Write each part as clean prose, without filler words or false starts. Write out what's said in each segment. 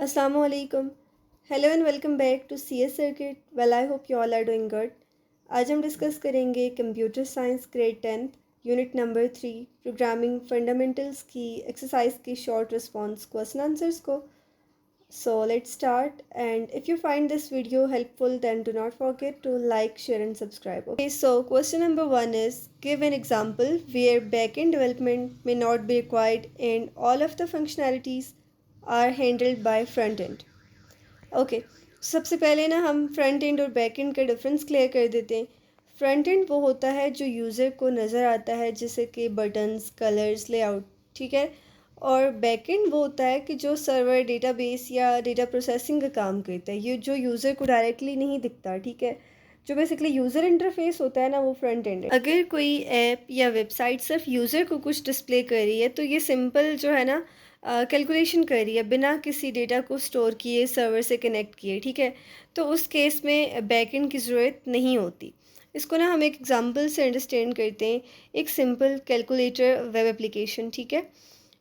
Assalamu alaikum. Hello and welcome back to CS Circuit. Well, I hope you all are doing good. आज हम discuss करेंगे computer science grade 10th unit number 3 programming fundamentals की exercise की short response question answers को. So let's start, and if you find this video helpful then do not forget to like, share and subscribe. Okay, so question number 1 is give an example where backend development may not be required and all of the functionalities are handled by front end. Okay, सबसे पहले ना हम front end और back and का difference clear कर देते हैं. Front end वो होता है जो यूज़र को नज़र आता है, जैसे कि बटन्स, कलर्स, लेआउट, ठीक है. और बैक एंड वो होता है कि जो सर्वर, डेटाबेस या डेटा प्रोसेसिंग का काम करता है, ये जो यूज़र को डायरेक्टली नहीं दिखता, ठीक है. जो बेसिकली यूज़र इंटरफेस होता है ना, वो फ्रंट एंड है. अगर कोई ऐप या वेबसाइट सिर्फ यूज़र को कुछ डिस्प्ले कर रही है तो ये सिंपल जो है ना कैलकुलेशन कर रही है बिना किसी डेटा को स्टोर किए, सर्वर से कनेक्ट किए, ठीक है. तो उस केस में बैकएंड की ज़रूरत नहीं होती. इसको ना हम एक एग्जांपल से अंडरस्टैंड करते हैं. एक सिंपल कैलकुलेटर वेब एप्लीकेशन, ठीक है.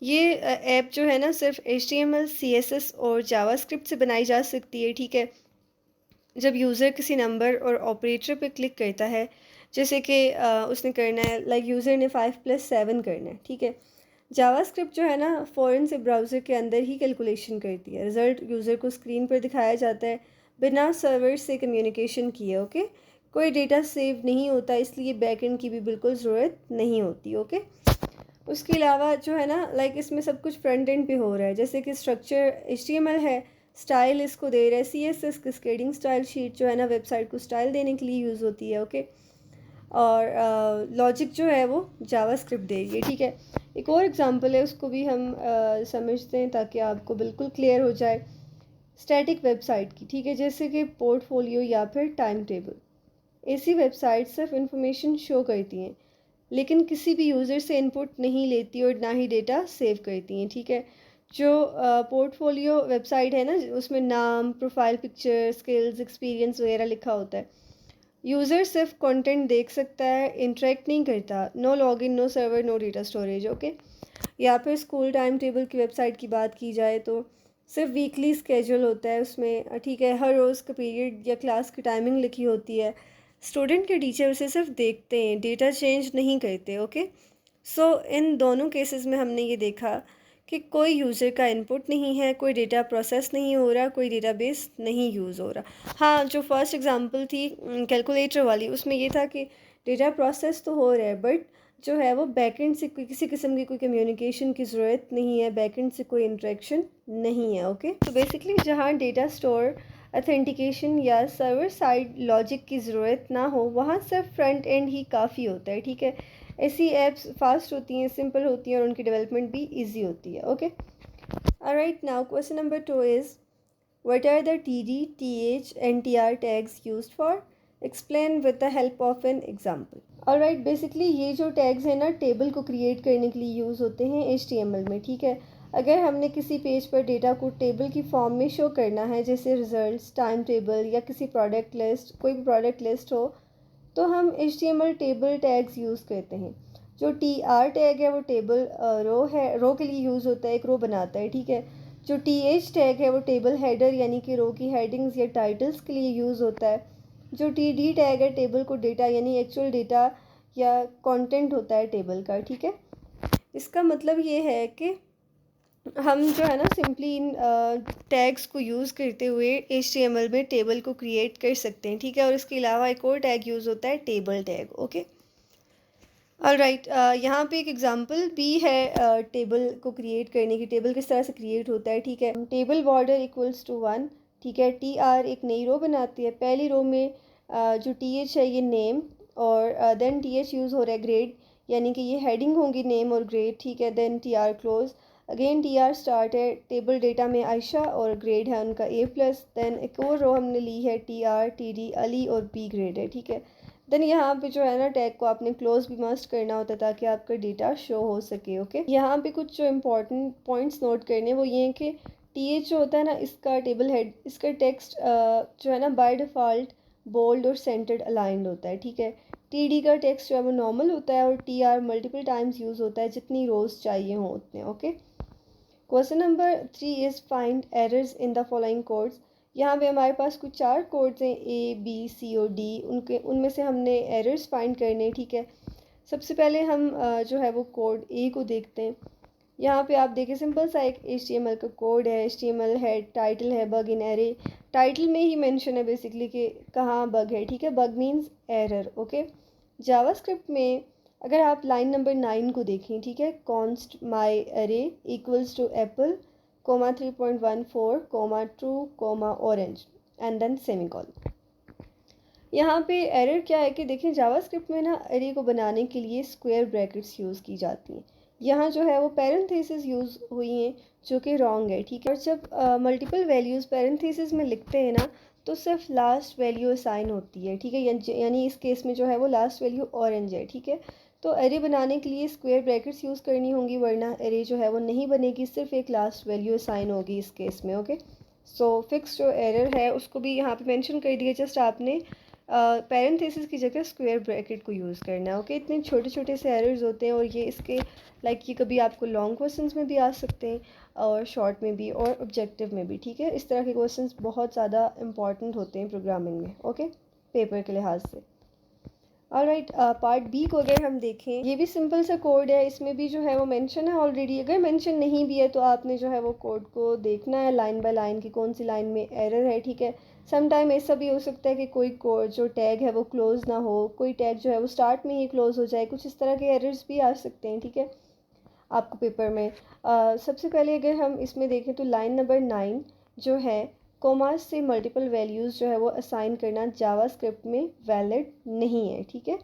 ये ऐप जो है ना सिर्फ HTML, CSS और जावास्क्रिप्ट से बनाई जा सकती है, ठीक है. जब यूज़र किसी नंबर और ऑपरेटर पे क्लिक करता है, जैसे कि उसने करना है, लाइक यूज़र ने 5+7 करना है, ठीक है. जावास्क्रिप्ट जो है ना फ़ौरन से ब्राउज़र के अंदर ही कैलकुलेशन करती है. रिज़ल्ट यूज़र को स्क्रीन पर दिखाया जाता है बिना सर्वर से कम्युनिकेशन किए. ओके, कोई डेटा सेव नहीं होता, इसलिए बैकएंड की भी बिल्कुल ज़रूरत नहीं होती. ओके, उसके अलावा जो है ना, लाइक इसमें सब कुछ फ्रंट एंड पे हो रहा है, जैसे कि स्ट्रक्चर HTML है, स्टाइल इसको दे रहा है CSS, कैस्केडिंग स्टाइल शीट जो है ना वेबसाइट को स्टाइल देने के लिए यूज़ होती है. ओके, और लॉजिक जो है वो जावास्क्रिप्ट दे रही है, ठीक है. एक और एग्जांपल है, उसको भी हम समझते हैं ताकि आपको बिल्कुल क्लियर हो जाए. स्टैटिक वेबसाइट की, ठीक है, जैसे कि पोर्टफोलियो या फिर टाइम टेबल. ऐसी वेबसाइट सिर्फ इंफॉर्मेशन शो करती हैं लेकिन किसी भी यूज़र से इनपुट नहीं लेती और ना ही डेटा सेव करती हैं, ठीक है. जो पोर्टफोलियो वेबसाइट है ना, उसमें नाम, प्रोफाइल पिक्चर, स्किल्स, एक्सपीरियंस वगैरह लिखा होता है. यूज़र सिर्फ कंटेंट देख सकता है, इंटरेक्ट नहीं करता. No login, no server, no data storage. Okay, या फिर स्कूल टाइम टेबल की वेबसाइट की बात की जाए तो सिर्फ वीकली स्केजूल होता है उसमें, ठीक है. हर रोज़ का पीरियड या क्लास की टाइमिंग लिखी होती है. स्टूडेंट के टीचर उसे सिर्फ देखते हैं, डेटा चेंज नहीं करते. ओके, सो इन दोनों केसेस में हमने ये देखा कि कोई यूज़र का इनपुट नहीं है, कोई डेटा प्रोसेस नहीं हो रहा, कोई डेटाबेस नहीं यूज़ हो रहा. हाँ, जो फर्स्ट एग्जांपल थी कैलकुलेटर वाली, उसमें ये था कि डेटा प्रोसेस तो हो रहा है बट जो है वो बैकएंड से किसी किस्म की कोई कम्युनिकेशन की ज़रूरत नहीं है, बैकएंड से कोई इंटरेक्शन नहीं है. ओके, तो बेसिकली जहाँ डेटा स्टोर, अथेंटिकेशन या सर्वर साइड लॉजिक की ज़रूरत ना हो, वहाँ सिर्फ फ्रंट एंड ही काफ़ी होता है, ठीक है. ऐसी ऐप्स फास्ट होती हैं, सिंपल होती हैं और उनकी डेवलपमेंट भी ईजी होती है. Okay, alright, now question number 2 is what are the TD, TH and TR tags used for? Explain with the help of an example. Alright, basically ये जो टैग्स हैं ना टेबल को क्रिएट करने के लिए यूज़ होते हैं HTML में, ठीक है. अगर हमने किसी पेज पर डेटा को टेबल की फॉर्म में शो करना है, जैसे रिजल्ट्स, टाइम टेबल या किसी प्रोडक्ट लिस्ट, कोई भी प्रोडक्ट लिस्ट हो, तो हम HTML टेबल टैग्स यूज़ करते हैं. जो TR टैग है वो टेबल रो है, रो के लिए यूज़ होता है, एक रो बनाता है, ठीक है. जो TH टैग है वो टेबल हेडर यानी कि रो की हेडिंग्स या टाइटल्स के लिए यूज़ होता है. जो TD टैग है टेबल को डेटा यानी एक्चुअल डेटा या कंटेंट होता है टेबल का, ठीक है. इसका मतलब ये है कि हम जो है ना सिंपली इन टैग्स को यूज़ करते हुए HTML में टेबल को क्रिएट कर सकते हैं, ठीक है. और इसके अलावा एक और टैग यूज़ होता है टेबल टैग. ओके, ऑलराइट, यहाँ पे एक एग्जांपल भी है टेबल को क्रिएट करने की. टेबल किस तरह से क्रिएट होता है, ठीक है. टेबल बॉर्डर इक्वल्स टू 1, ठीक है. TR एक नई रो बनाती है. पहली रो में जो TH है ये नेम और देन TH यूज़ हो रहा है ग्रेड, यानी कि ये हेडिंग होंगी नेम और ग्रेड, ठीक है. Then TR close, again TR start है. टेबल डेटा में आयशा और ग्रेड है उनका A+. देन एक और रो हमने ली है TR, TD अली और B ग्रेड है, ठीक है. देन यहाँ पे जो है ना टैग को आपने क्लोज भी मस्ट करना होता है ताकि आपका डेटा शो हो सके. ओके, यहाँ पे कुछ जो इम्पोर्टेंट पॉइंट्स नोट करने वो ये हैं कि TH जो होता है ना, इसका टेबल हेड, इसका टेक्स्ट जो है ना बाय डिफ़ॉल्ट बोल्ड और सेंटर्ड अलाइंड होता है, ठीक है. TD का टेक्स्ट जो है वो नॉर्मल होता है और TR मल्टीपल टाइम्स यूज़ होता है, जितनी रोज़ चाहिए हों उतने. Okay, question number 3 is find errors in the following codes. यहाँ पे हमारे पास कुछ 4 कोड्स हैं A B C और D। उनमें से हमने एरर्स फाइंड करने, ठीक है। सबसे पहले हम जो है वो कोड A को देखते हैं। यहाँ पे आप देखिए सिंपल सा एक HTML का कोड है। HTML है, टाइटल है बग इन एरे। टाइटल में ही मेंशन है बेसिकली कि कहाँ बग है, ठीक है। Bug means error, okay. JavaScript में अगर आप लाइन नंबर 9 को देखें, ठीक है, const my array equals to apple comma 3.14 comma true comma orange and then semicolon. यहाँ पे एरर क्या है कि देखिए जावास्क्रिप्ट में ना अरे को बनाने के लिए स्क्वायर ब्रैकेट्स यूज़ की जाती हैं। यहाँ जो है वो पैरेंथेसिस यूज़ हुई हैं जो कि रॉन्ग है, ठीक है। और जब मल्टीपल वैल्यूज़ पैरेंथेसिस में लिखते हैं ना तो सिर्फ लास्ट वैल्यू असाइन होती है, ठीक है। यानी इस केस में जो है वो लास्ट वैल्यू ऑरेंज है, ठीक है। तो अरे बनाने के लिए स्क्वायर ब्रैकेट्स यूज़ करनी होंगी, वरना अरे जो है वो नहीं बनेगी, सिर्फ एक लास्ट वैल्यू असाइन होगी इस केस में, ओके। सो फिक्स जो एरर है उसको भी यहाँ पे मेंशन कर दिया, जस्ट आपने पैरेंथेसिस की जगह स्क्वायर ब्रैकेट को यूज़ करना है, ओके। इतने छोटे छोटे से एरर्स होते हैं और ये इसके ये कभी आपको लॉन्ग क्वेश्चंस में भी आ सकते हैं और शॉर्ट में भी और ऑब्जेक्टिव में भी, ठीक है। इस तरह के क्वेश्चंस बहुत ज़्यादा इंपॉर्टेंट होते हैं प्रोग्रामिंग में, ओके, पेपर के लिहाज से। ऑलराइट, पार्ट बी को अगर हम देखें, ये भी सिंपल सा कोड है। इसमें भी जो है वो मेंशन है ऑलरेडी। अगर मेंशन नहीं भी है तो आपने जो है वो कोड को देखना है लाइन बाय लाइन की कौन सी लाइन में एरर है, ठीक है। सम टाइम ऐसा भी हो सकता है कि कोई कोड जो टैग है वो क्लोज ना हो, कोई टैग जो है वो स्टार्ट में ही क्लोज हो जाए, कुछ इस तरह के एरर्स भी आ सकते हैं, ठीक है, आपको पेपर में। सबसे पहले अगर हम इसमें देखें तो लाइन नंबर 9 जो है, कोमास से मल्टीपल वैल्यूज़ जो है वो असाइन करना जावास्क्रिप्ट में वैलिड नहीं है, ठीक है।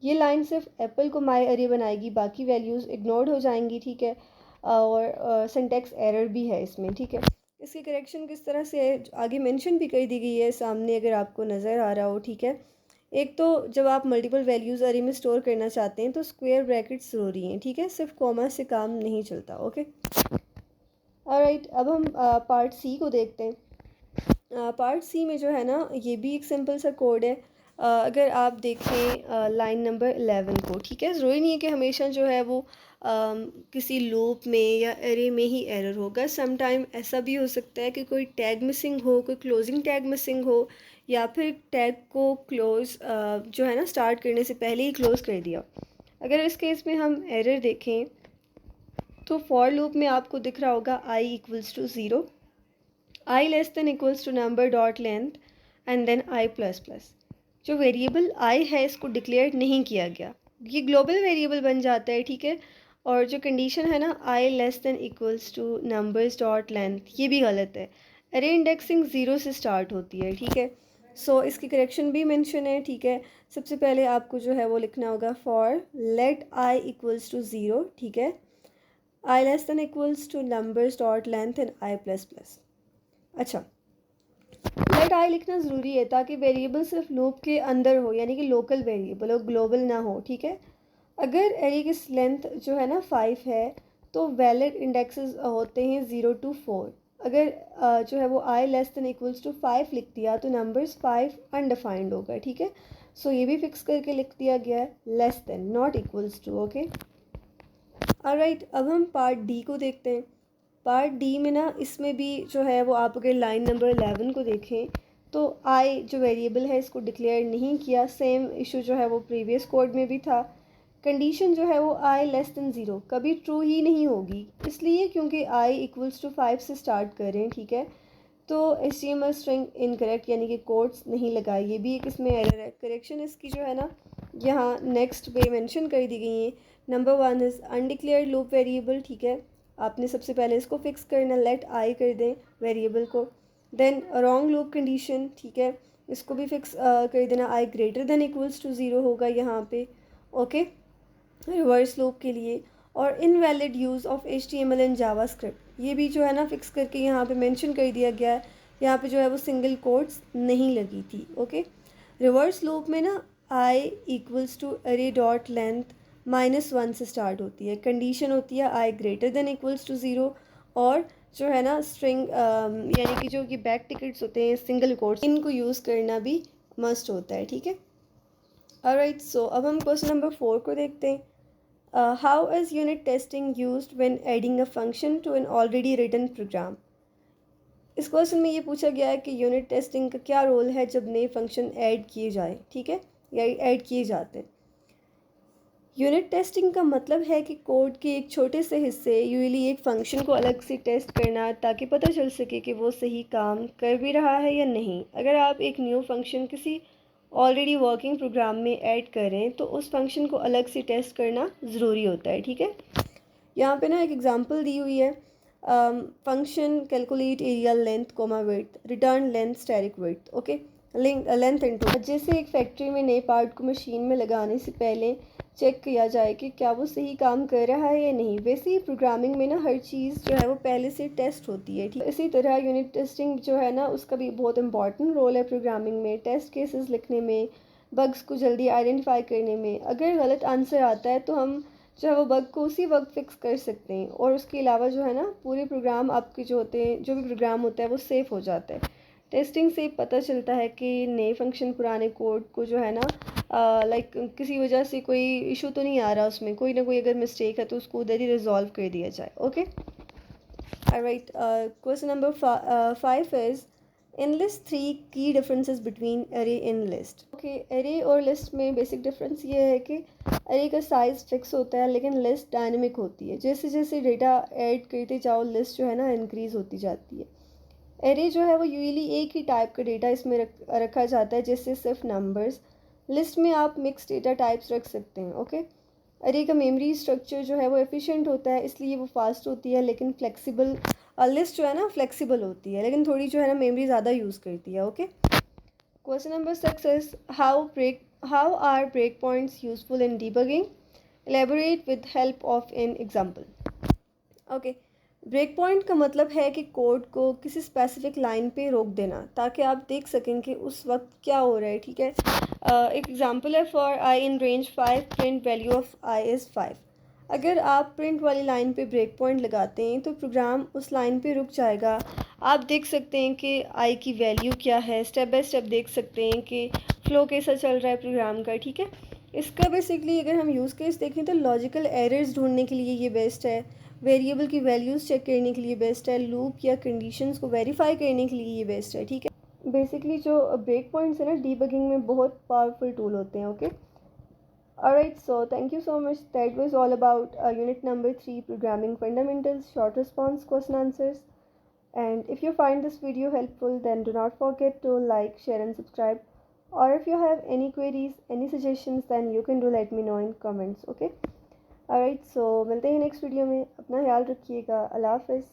ये लाइन सिर्फ एप्पल को माई अरे बनाएगी, बाकी वैल्यूज़ इग्नोर्ड हो जाएंगी, ठीक है। और सिंटैक्स एरर भी है इसमें, ठीक है। इसकी करेक्शन किस तरह से है आगे मेंशन भी कर दी गई है सामने, अगर आपको नज़र आ रहा हो, ठीक है। एक तो जब आप मल्टीपल वैल्यूज़ अरे में स्टोर करना चाहते हैं तो स्क्वायर ब्रैकेट्स ज़रूरी हैं, ठीक है, सिर्फ कॉमा से काम नहीं चलता, ओके। ऑलराइट, अब हम पार्ट सी को देखते हैं। पार्ट सी में जो है ना ये भी एक सिंपल सा कोड है। अगर आप देखें लाइन नंबर 11 को, ठीक है, ज़रूरी नहीं है कि हमेशा जो है वो किसी लूप में या एरे में ही एरर होगा। सम टाइम ऐसा भी हो सकता है कि कोई टैग मिसिंग हो, कोई क्लोजिंग टैग मिसिंग हो, या फिर टैग को क्लोज जो है ना स्टार्ट करने से पहले ही क्लोज़ कर दिया। अगर इस केस में हम एरर देखें तो फॉर लूप में आपको दिख रहा होगा i equals to 0, i less than equals to number dot length and then i plus plus. जो वेरिएबल i है इसको डिक्लेयर नहीं किया गया, ये ग्लोबल वेरिएबल बन जाता है, ठीक है। और जो कंडीशन है ना i less than equals to numbers dot length, ये भी गलत है। अरे इंडेक्सिंग 0 से स्टार्ट होती है, ठीक है। सो इसकी करेक्शन भी मेंशन है, ठीक है। सबसे पहले आपको जो है वो लिखना होगा for let i equals to 0, ठीक है, i less than equals to numbers dot length and i plus plus. अच्छा, लेट i लिखना ज़रूरी है ताकि वेरिएबल सिर्फ लूप के अंदर हो, यानी कि लोकल वेरिएबल हो, ग्लोबल ना हो, ठीक है। अगर एरे की लेंथ जो है ना 5 है तो वैलिड इंडेक्सेस होते हैं 0 to 4। अगर जो है वो i less than equals to 5 लिख दिया तो नंबर्स 5 अनडिफाइंड होगा, ठीक है। सो ये भी फिक्स करके लिख दिया गया है, less than not equals to, okay. Alright, अब हम पार्ट डी को देखते हैं। पार्ट डी में ना इसमें भी जो है वो आप अगर लाइन नंबर 11 को देखें तो आई जो वेरिएबल है इसको डिक्लेयर नहीं किया। सेम इशू जो है वो प्रीवियस कोड में भी था। कंडीशन जो है वो आई लेस देन 0 कभी ट्रू ही नहीं होगी, इसलिए क्योंकि आई इक्वल्स टू 5 से स्टार्ट करें, ठीक है। तो HTML स्ट्रिंग इनकरेक्ट यानी कि कोड्स नहीं लगाए, ये भी एक इसमें एरर है। करेक्शन इसकी जो है ना यहाँ नेक्स्ट पे मेंशन कर दी गई है। Number 1 is undeclared loop variable, ठीक है। आपने सबसे पहले इसको फिक्स करना, लेट आई कर दें वेरिएबल को। देन रॉन्ग लूप कंडीशन, ठीक है, इसको भी फिक्स कर देना, आई ग्रेटर देन इक्वल्स टू 0 होगा यहाँ पे, ओके, रिवर्स लूप के लिए। और invalid use of HTML in JavaScript, ये भी जो है ना फिक्स करके यहाँ पे मेंशन कर दिया गया है। यहाँ पे जो है वो सिंगल कोट्स नहीं लगी थी, ओके। रिवर्स लूप में ना आई इक्वल्स टू अरे डॉट लेंथ -1 से स्टार्ट होती है। कंडीशन होती है आई ग्रेटर देन इक्वल्स टू 0, और जो है ना स्ट्रिंग यानी कि जो ये बैक टिकट्स होते हैं सिंगल कोट्स, इनको यूज़ करना भी मस्ट होता है, ठीक है। ऑलराइट, सो अब हम क्वेश्चन नंबर 4 को देखते हैं। How is unit testing used when adding a function to an already written program? इस क्वेश्चन में ये पूछा गया है कि यूनिट टेस्टिंग का क्या रोल है जब नए फंक्शन ऐड किए जाए, ठीक है, या ऐड किए जाते हैं। यूनिट टेस्टिंग का मतलब है कि कोड के एक छोटे से हिस्से यूजली एक फ़ंक्शन को अलग से टेस्ट करना ताकि पता चल सके कि वो सही काम कर भी रहा है या नहीं। अगर आप एक न्यू फंक्शन किसी ऑलरेडी वर्किंग प्रोग्राम में ऐड करें तो उस फंक्शन को अलग से टेस्ट करना ज़रूरी होता है, ठीक है। यहाँ पे ना एक एग्जांपल दी हुई है, function calculate area length comma width return length static width, okay, length into. जैसे एक फैक्ट्री में नए पार्ट को मशीन में लगाने से पहले चेक किया जाए कि क्या वो सही काम कर रहा है या नहीं, वैसे ही प्रोग्रामिंग में ना हर चीज़ जो है वो पहले से टेस्ट होती है, ठीक। इसी तरह यूनिट टेस्टिंग जो है ना उसका भी बहुत इंपॉर्टेंट रोल है प्रोग्रामिंग में, टेस्ट केसेस लिखने में, बग्स को जल्दी आइडेंटिफाई करने में। अगर गलत आंसर आता है तो हम जो है वो बग को उसी वक्त फिक्स कर सकते हैं, और उसके अलावा जो है ना पूरे प्रोग्राम आपके जो होते हैं, जो भी प्रोग्राम होता है वो सेफ़ हो जाता है। टेस्टिंग से पता चलता है कि नए फंक्शन पुराने कोड को जो है ना लाइक किसी वजह से कोई इशू तो नहीं आ रहा, उसमें कोई ना कोई अगर मिस्टेक है तो उसको उधर ही रिजॉल्व कर दिया जाए, okay. Alright, question number 5 is enlist three key differences between array and list. Okay, array और list में basic difference ये है कि array का size fix होता है लेकिन list dynamic होती है। जैसे जैसे data add करते जाओ list जो है ना increase होती जाती है। array जो है वो यूजली एक ही टाइप का डेटा इसमें रखा जाता है, जैसे सिर्फ नंबर्स। लिस्ट में आप मिक्स डेटा टाइप्स रख सकते हैं, ओके। अरे का मेमोरी स्ट्रक्चर जो है वो एफिशिएंट होता है इसलिए वो फास्ट होती है, लेकिन फ्लेक्सिबल लिस्ट जो है ना फ्लेक्सिबल होती है लेकिन थोड़ी जो है ना मेमोरी ज़्यादा यूज़ करती है, okay. Question number 6 is how are break points useful in debugging, elaborate with help of an example. Okay, break point का मतलब है कि कोड को किसी स्पेसिफिक लाइन पे रोक देना ताकि आप देख सकें कि उस वक्त क्या हो रहा है, ठीक है। एक एग्जांपल है, for I in range 5 print value of I is 5। अगर आप प्रिंट वाली लाइन पे ब्रेक पॉइंट लगाते हैं तो प्रोग्राम उस लाइन पे रुक जाएगा। आप देख सकते हैं कि आई की वैल्यू क्या है, स्टेप बाय स्टेप देख सकते हैं कि फ़्लो कैसा चल रहा है प्रोग्राम का, ठीक है। इसका बेसिकली अगर हम यूज़ केस देखें तो लॉजिकल एरर्स ढूंढने के लिए ये बेस्ट है, वेरिएबल की वैल्यूज़ चेक करने के लिए बेस्ट है, लूप या कंडीशंस को वेरीफाई करने के लिए ये बेस्ट है, ठीक है। बेसिकली जो ब्रेक पॉइंट्स है ना डीबगिंग में बहुत पावरफुल टूल होते हैं, okay. Alright, so thank you so much. That was all about unit number 3 programming fundamentals, short response question answers. And if you find this video helpful, then do not forget to like, share and subscribe. Or if you have any queries, any suggestions, then you can do let me know in comments, okay? Alright, so मिलते हैं next video में, अपना ख्याल रखिएगा, अल्लाह हाफ़िज़।